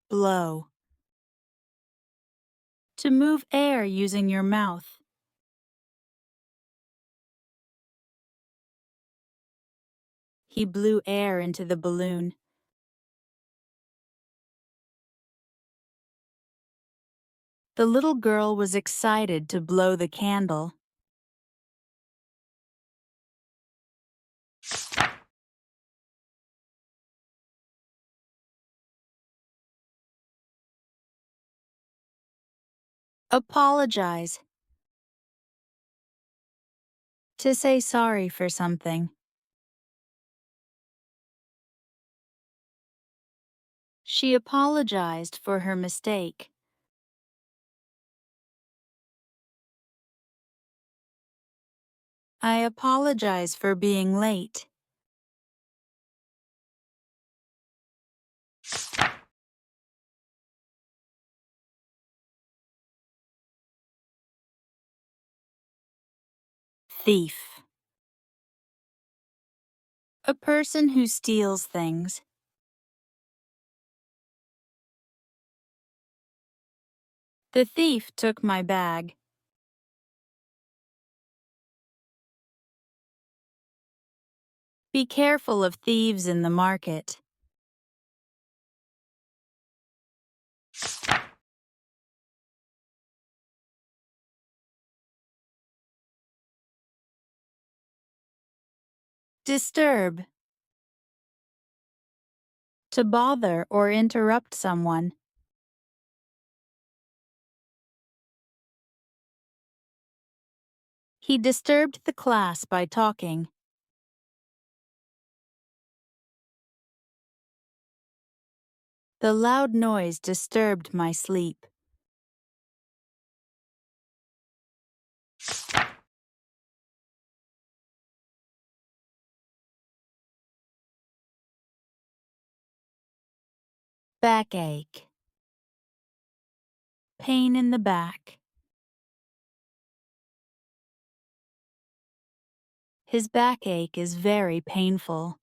blow. To move air using your mouth. He blew air into the balloon. The little girl was excited to blow the candle. Apologize. To say sorry for something. She apologized for her mistake. I apologize for being late. Thief. A person who steals things. The thief took my bag. Be careful of thieves in the market. Disturb. To bother or interrupt someone. He disturbed the class by talking. The loud noise disturbed my sleep. Backache. Pain in the back. His backache is very painful.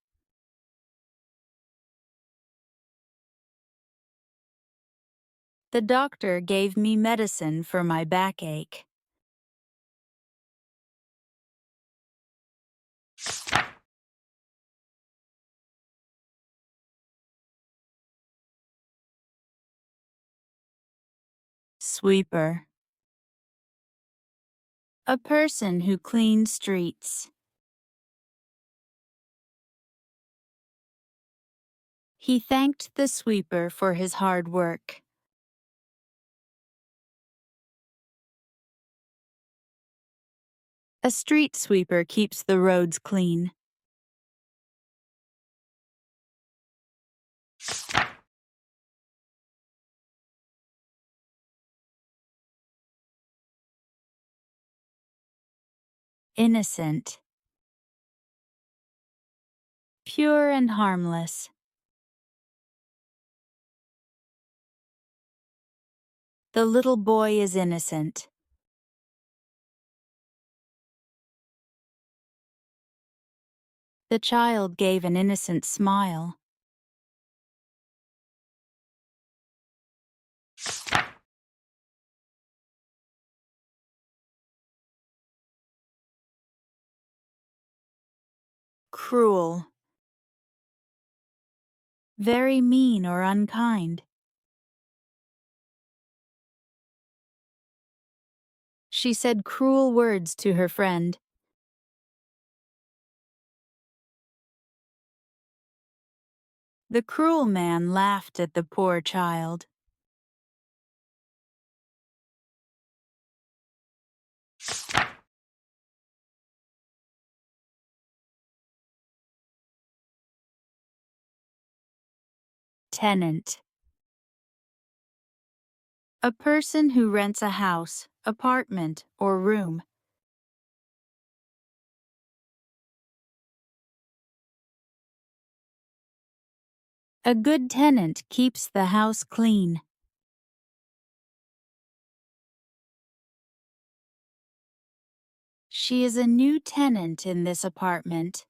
The doctor gave me medicine for my backache. Sweeper. A person who cleans streets. He thanked the sweeper for his hard work. A street sweeper keeps the roads clean. Innocent. Pure and harmless. The little boy is innocent. The child gave an innocent smile. Cruel. Very mean or unkind. She said cruel words to her friend. The cruel man laughed at the poor child. Tenant. A person who rents a house, apartment, or room. A good tenant keeps the house clean. She is a new tenant in this apartment.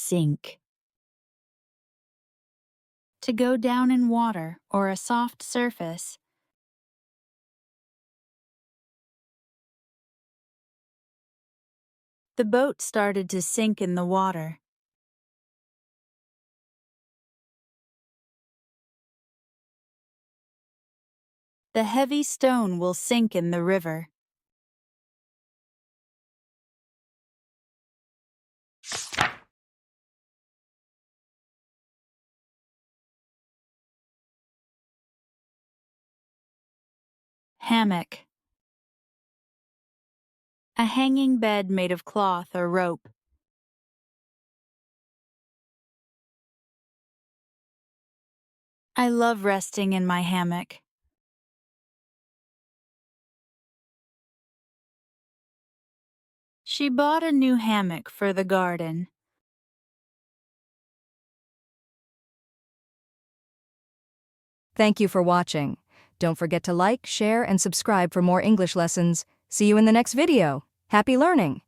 sink. To go down in water or a soft surface. The boat started to sink in the water. The heavy stone will sink in the river. Hammock. A hanging bed made of cloth or rope. I love resting in my hammock. She bought a new hammock for the garden. Thank you for watching. Don't forget to like, share, and subscribe for more English lessons. See you in the next video. Happy learning!